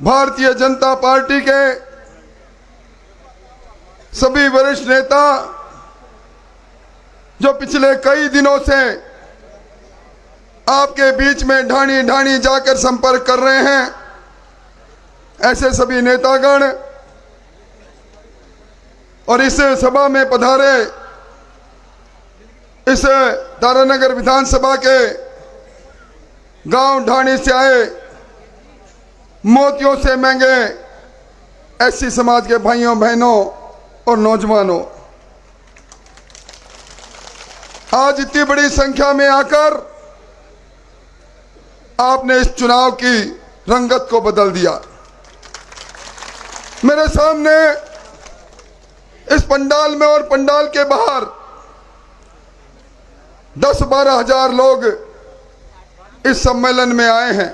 Bharatiya Janata party के सभी वरिष्ठ नेता जो पिछले कई दिनों से आपके बीच में ढाणी ढाणी जाकर संपर्क कर रहे हैं, ऐसे सभी नेतागण और इस सभा में पधारे इस तारानगर विधानसभा के गांव ढाणी से आए मोतियों से महंगे एससी समाज के भाइयों बहनों और नौजवानों, आज इतनी बड़ी संख्या में आकर आपने इस चुनाव की रंगत को बदल दिया। मेरे सामने इस पंडाल में और पंडाल के बाहर 10-12 हजार लोग इस सम्मेलन में आए हैं।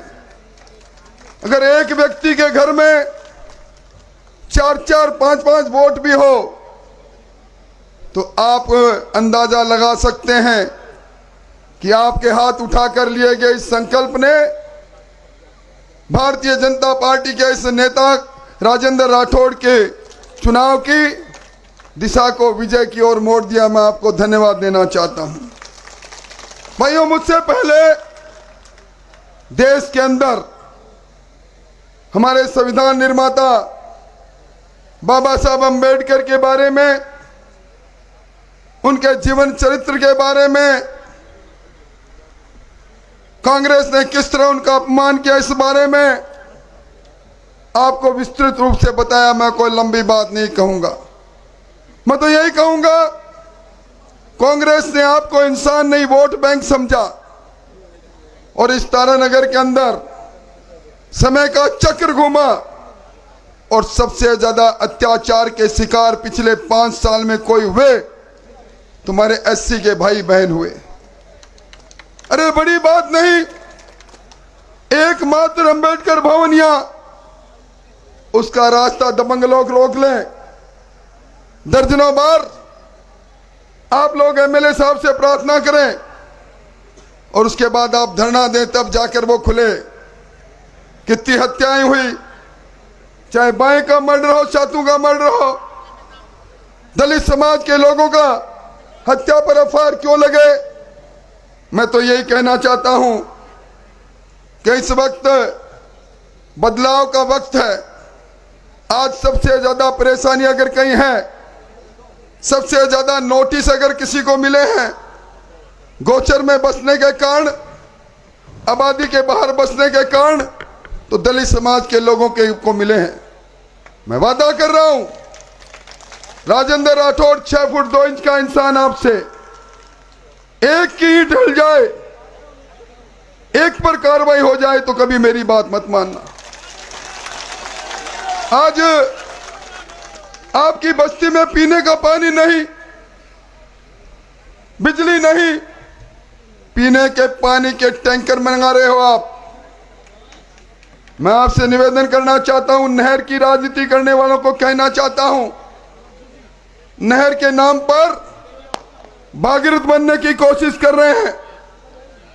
अगर एक व्यक्ति के घर में 4-4, 5-5 वोट भी हो तो आप अंदाजा लगा सकते हैं कि आपके हाथ उठाकर लिए गए इस संकल्प ने भारतीय जनता पार्टी के इस नेता राजेंद्र राठौड़ के चुनाव की दिशा को विजय की ओर मोड़ दिया। मैं आपको धन्यवाद देना चाहता हूं। भाइयों, मुझसे पहले देश के अंदर हमारे संविधान निर्माता बाबा साहब अंबेडकर के बारे में, उनके जीवन चरित्र के बारे में, कांग्रेस ने किस तरह उनका अपमान किया, इस बारे में आपको विस्तृत रूप से बताया। मैं कोई लंबी बात नहीं कहूंगा। मैं तो यही कहूंगा, कांग्रेस ने आपको इंसान नहीं वोट बैंक समझा और इस तारानगर के अंदर समय का चक्र घूमा और सबसे ज्यादा अत्याचार के शिकार पिछले 5 साल में कोई हुए तुम्हारे एससी के भाई बहन हुए। अरे बड़ी बात नहीं, एकमात्र अंबेडकर भवन यहां, उसका रास्ता दबंग लोग रोक लें। दर्जनों बार आप लोग एमएलए साहब से प्रार्थना करें और उसके बाद आप धरना दें, तब जाकर वो खुले। कितनी हत्याएं हुई, चाहे बाएं का मर्डर हो, सातों का मर्डर हो, दलित समाज के लोगों का हत्या पर एफआईआर क्यों लगे। मैं तो यही कहना चाहता हूं कि इस वक्त बदलाव का वक्त है। आज सबसे ज्यादा परेशानी अगर कहीं है, सबसे ज्यादा नोटिस अगर किसी को मिले हैं गोचर में बसने के कारण, आबादी के बाहर बसने के कारण, तो दलित समाज के लोगों को मिले हैं। मैं वादा कर रहा हूं, राजेंद्र राठौड़ 6 फुट 2 इंच का इंसान, आपसे एक की ईंट हिल जाए, एक पर कार्रवाई हो जाए तो कभी मेरी बात मत मानना। आज आपकी बस्ती में पीने का पानी नहीं, बिजली नहीं, पीने के पानी के टैंकर मंगा रहे हो आप। मैं आपसे निवेदन करना चाहता हूं, नहर की राजनीति करने वालों को कहना चाहता हूं, नहर के नाम पर भागीरथ बनने की कोशिश कर रहे हैं।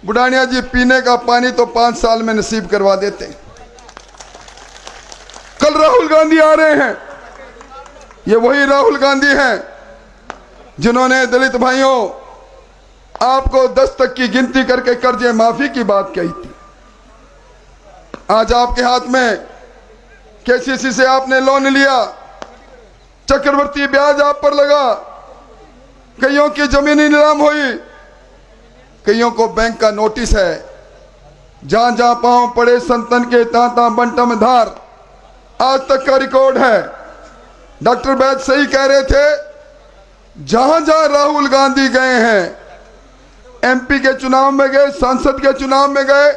बुढ़ानिया जी, पीने का पानी तो 5 साल में नसीब करवा देते हैं। कल राहुल गांधी आ रहे हैं, ये वही राहुल गांधी हैं जिन्होंने दलित भाइयों आपको 10 तक की गिनती करके कर्जे माफी की बात कही थी। आज आपके हाथ में केसीसी से आपने लोन लिया, चक्रवर्ती ब्याज आप पर लगा, कईयों की जमीनी नीलाम हुई, कईयों को बैंक का नोटिस है। जहां जहां पांव पड़े संतन के तांता बंटम धार, आज तक का रिकॉर्ड है। डॉक्टर बैद सही कह रहे थे, जहां जहां राहुल गांधी गए हैं, एमपी के चुनाव में गए, सांसद के चुनाव में गए,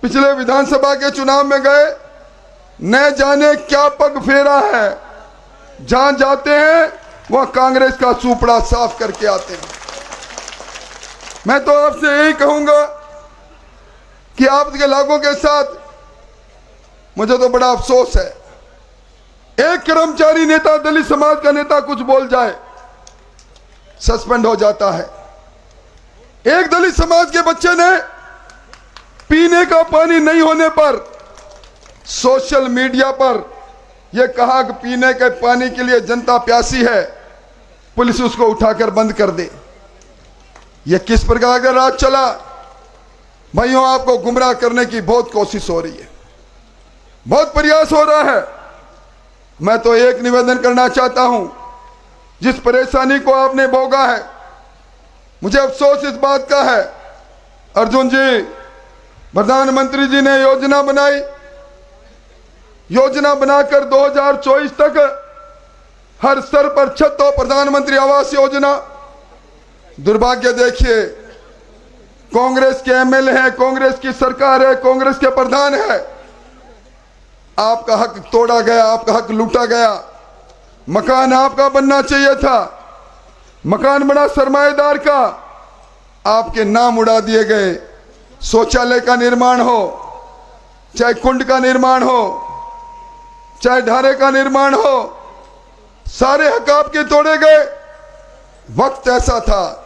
पिछले विधानसभा के चुनाव में गए, न जाने क्या पग फेरा है। जहां जाते हैं वह कांग्रेस का सुपड़ा साफ करके आते हैं। मैं तो आपसे यही कहूंगा कि आपके लोगों के साथ मुझे तो बड़ा अफसोस है, एक कर्मचारी नेता, दलित समाज का नेता कुछ बोल जाए सस्पेंड हो जाता है। एक दलित समाज के बच्चे ने पीने का पानी नहीं होने पर सोशल मीडिया पर यह कहा कि पीने के पानी के लिए जनता प्यासी है, पुलिस उसको उठाकर बंद कर दे। यह किस प्रकार का राज चला? भाइयों, आपको गुमराह करने की बहुत कोशिश हो रही है, बहुत प्रयास हो रहा है। मैं तो एक निवेदन करना चाहता हूं, जिस परेशानी को आपने भोगा है, मुझे अफसोस इस बात का है, अर्जुन जी, प्रधानमंत्री जी ने योजना बनाई, योजना बनाकर 2024 तक हर स्तर पर छत हो प्रधानमंत्री आवास योजना। दुर्भाग्य देखिए, कांग्रेस के एमएलए हैं, कांग्रेस की सरकार है, कांग्रेस के प्रधान है, आपका हक तोड़ा गया, आपका हक लूटा गया। मकान आपका बनना चाहिए था, मकान बना सरमाएदार का, आपके नाम उड़ा दिए गए। शौचालय का निर्माण हो, चाहे कुंड का निर्माण हो, चाहे ढारे का निर्माण हो, सारे हक आपके तोड़े गए। वक्त ऐसा था,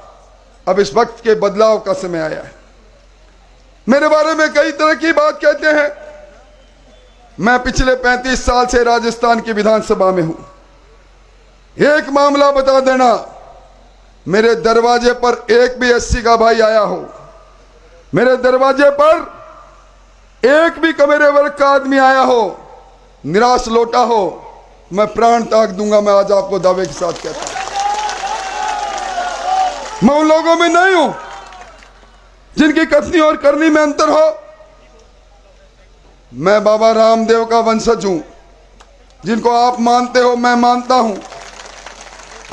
अब इस वक्त के बदलाव का समय आया है। मेरे बारे में कई तरह की बात कहते हैं। मैं पिछले 35 साल से राजस्थान की विधानसभा में हूं। एक मामला बता देना, मेरे दरवाजे पर एक भी एससी का भाई आया हो, मेरे दरवाजे पर एक भी कमेरे वर्ग का आदमी आया हो, निराश लौटा हो, मैं प्राण त्याग दूंगा। मैं आज आपको दावे के साथ कहता हूं, मैं उन लोगों में नहीं हूं जिनकी कथनी और करनी में अंतर हो। मैं बाबा रामदेव का वंशज हूं, जिनको आप मानते हो, मैं मानता हूं।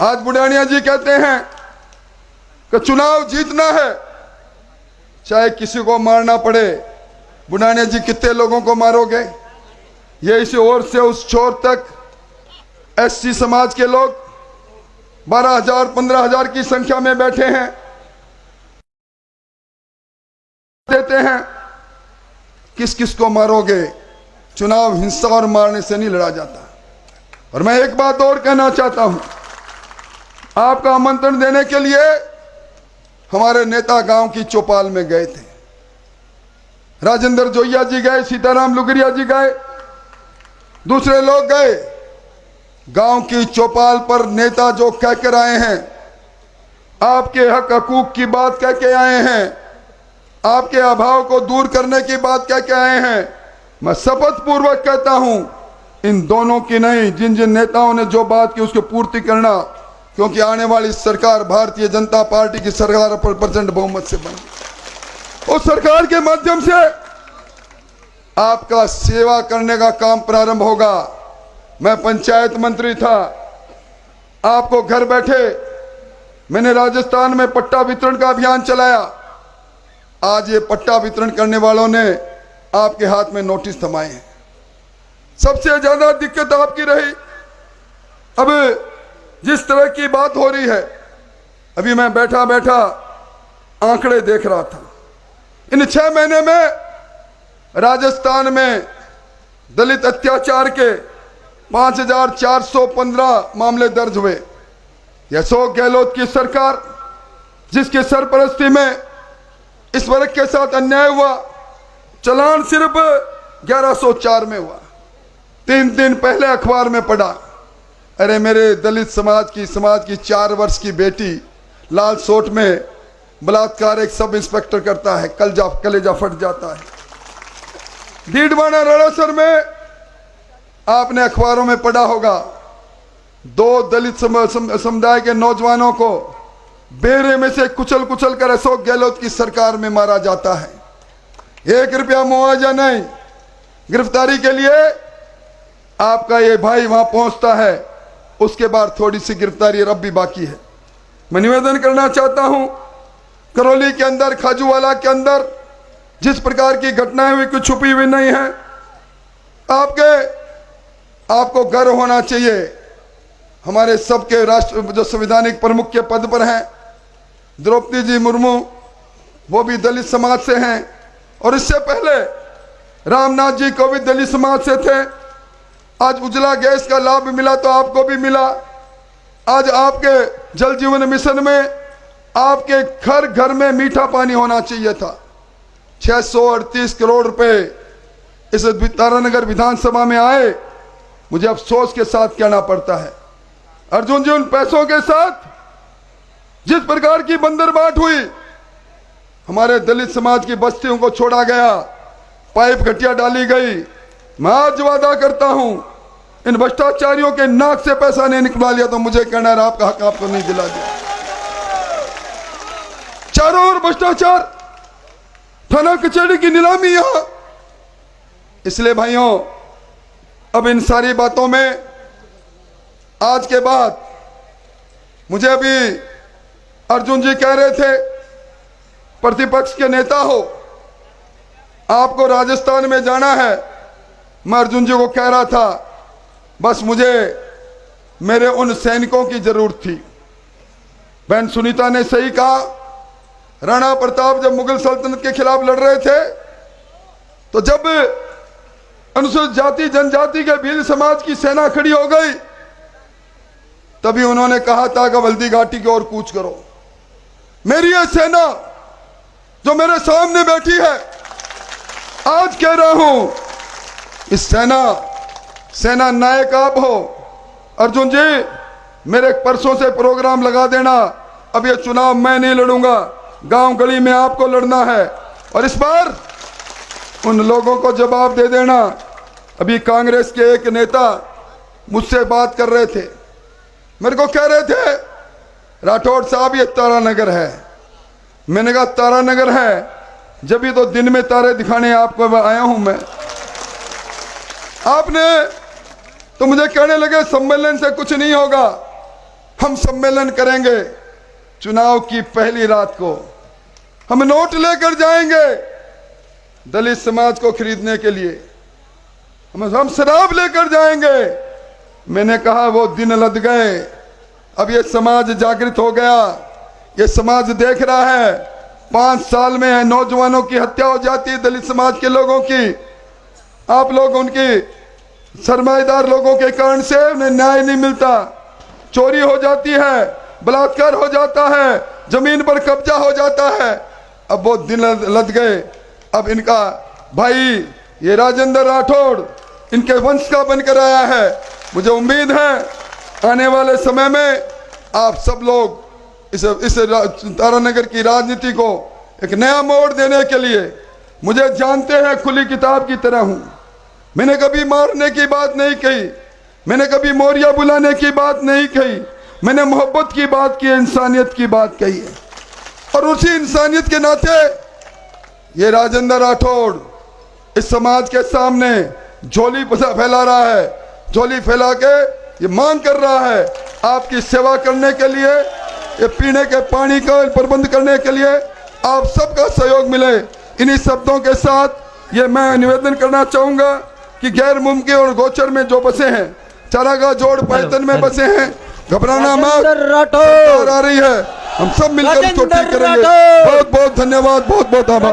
आज बुढ़ानिया जी कहते हैं कि चुनाव जीतना है, चाहे किसी को मारना पड़े। बुढ़ानिया जी, कितने लोगों को मारोगे? ये इस ओर से उस छोर तक एससी समाज के लोग 12,000 15,000 की संख्या में बैठे हैं, देते हैं। किस किस को मारोगे? चुनाव हिंसा और मारने से नहीं लड़ा जाता। और मैं एक बात और कहना चाहता हूं, आपका आमंत्रण देने के लिए हमारे नेता गांव की चौपाल में गए थे। राजेंद्र जोइया जी गए, सीताराम लुगरिया जी गए, दूसरे लोग गए। गांव की चौपाल पर नेता जो कहकर आए हैं, आपके हक हकूक की बात कह के आए हैं, आपके अभाव को दूर करने की बात कह के आए हैं। मैं शपथ पूर्वक कहता हूं, इन दोनों की नहीं, जिन जिन नेताओं ने जो बात की उसकी पूर्ति करना, क्योंकि आने वाली सरकार भारतीय जनता पार्टी की सरकार पर प्रचंड बहुमत से बनी। उस सरकार के माध्यम से आपका सेवा करने का काम प्रारंभ होगा। मैं पंचायत मंत्री था, आपको घर बैठे मैंने राजस्थान में पट्टा वितरण का अभियान चलाया। आज ये पट्टा वितरण करने वालों ने आपके हाथ में नोटिस थमाए हैं। सबसे ज्यादा दिक्कत आपकी रही। अब जिस तरह की बात हो रही है, अभी मैं बैठा बैठा आंकड़े देख रहा था। इन 6 महीने में राजस्थान में दलित अत्याचार के 5,415 मामले दर्ज हुए। यह अशोक गहलोत की सरकार, जिसकी सरपरस्ती में इस वर्ग के साथ अन्याय हुआ, चलान सिर्फ 1104 में हुआ। 3 दिन पहले अखबार में पढ़ा, अरे मेरे दलित समाज की 4 वर्ष की बेटी लाल सोट में बलात्कार एक सब इंस्पेक्टर करता है, कलेजा फट जाता है। डीडवाना रड़ासर में आपने अखबारों में पढ़ा होगा, 2 दलित समुदाय के नौजवानों को बेरे में से कुचल कुचल कर अशोक गहलोत की सरकार में मारा जाता है। 1 रुपया मुआवजा नहीं। गिरफ्तारी के लिए आपका ये भाई वहां पहुंचता है, उसके बाद थोड़ी सी गिरफ्तारी अब भी बाकी है। मैं निवेदन करना चाहता हूं, करौली के अंदर, खाजूवाला के अंदर जिस प्रकार की घटनाएं हुई, कुछ छुपी हुई नहीं है। आपको गर्व होना चाहिए। हमारे सबके राष्ट्र जो संवैधानिक प्रमुख के पद पर हैं, द्रौपदी जी मुर्मू, वो भी दलित समाज से हैं, और इससे पहले रामनाथ जी को भी दलित समाज से थे। आज उजला गैस का लाभ मिला तो आपको भी मिला। आज आपके जल जीवन मिशन में आपके घर घर में मीठा पानी होना चाहिए था। 638 करोड़ रुपए इस तारानगर विधानसभा में आए, मुझे अफसोस के साथ कहना पड़ता है, अर्जुन जी, उन पैसों के साथ जिस प्रकार की बंदरबाट हुई, हमारे दलित समाज की बस्तियों को छोड़ा गया, पाइप घटिया डाली गई। मैं आज वादा करता हूं, इन भ्रष्टाचारियों के नाक से पैसा नहीं निकलवा लिया तो मुझे कहना है आपका हक आपको नहीं दिला दिया। चारों ओर भ्रष्टाचार, थाना कचहरी की नीलामी यहां। इसलिए भाइयों, अब इन सारी बातों में आज के बाद, मुझे अभी अर्जुन जी कह रहे थे, प्रतिपक्ष के नेता हो, आपको राजस्थान में जाना है। मैं अर्जुन जी को कह रहा था, बस मुझे मेरे उन सैनिकों की जरूरत थी। बहन सुनीता ने सही कहा, राणा प्रताप जब मुगल सल्तनत के खिलाफ लड़ रहे थे, तो जब अनुसूचित जाति जनजाति के भील समाज की सेना खड़ी हो गई, तभी उन्होंने कहा था कि हल्दी घाटी की ओर कूच करो। मेरी यह सेना जो मेरे सामने बैठी है, आज कह रहा हूं, इस सेना नायक आप हो। अर्जुन जी, मेरे परसों से प्रोग्राम लगा देना, अब ये चुनाव मैं नहीं लड़ूंगा, गांव गली में आपको लड़ना है, और इस बार उन लोगों को जवाब दे देना। अभी कांग्रेस के एक नेता मुझसे बात कर रहे थे, मेरे को कह रहे थे, राठौड़ साहब ये तारानगर है। मैंने कहा तारानगर है, जब ही तो दिन में तारे दिखाने आपको आया हूं मैं। आपने तो मुझे कहने लगे सम्मेलन से कुछ नहीं होगा। हम सम्मेलन करेंगे, चुनाव की पहली रात को हम नोट लेकर जाएंगे दलित समाज को खरीदने के लिए, हम शराब लेकर जाएंगे। मैंने कहा वो दिन लद गए, अब ये समाज जागृत हो गया, ये समाज देख रहा है। 5 साल में नौजवानों की हत्या हो जाती है, दलित समाज के लोगों की। आप लोग उनकी सरमाएदार लोगों के कारण से उन्हें न्याय नहीं मिलता, चोरी हो जाती है, बलात्कार हो जाता है, जमीन पर कब्जा हो जाता है। अब वो दिन लद गए। अब इनका भाई ये राजेंद्र राठौड़ इनके वंश का बनकर आया है। मुझे उम्मीद है आने वाले समय में आप सब लोग इस तारानगर की राजनीति को एक नया मोड़ देने के लिए, मुझे जानते हैं खुली किताब की तरह हूं। मैंने कभी मारने की बात नहीं कही, मैंने कभी मोरिया बुलाने की बात नहीं कही, मैंने मोहब्बत की बात की, इंसानियत की बात कही है। और उसी इंसानियत के नाते ये राजेंद्र राठौड़ इस समाज के सामने झोली फैला रहा है, झोली फैला के ये मांग कर रहा है आपकी सेवा करने के लिए, ये पीने के पानी का प्रबंध करने के लिए आप सबका सहयोग मिले। इन्हीं शब्दों के साथ ये मैं निवेदन करना चाहूंगा कि गैर मुमकिन और गोचर में जो बसे हैं, चारागाह जोड़ पैतन में बसे हैं, घबराना मत, सरकार आ रही है, हम सब मिलकर इसको ठीक करेंगे। बहुत बहुत धन्यवाद, बहुत बहुत आभार।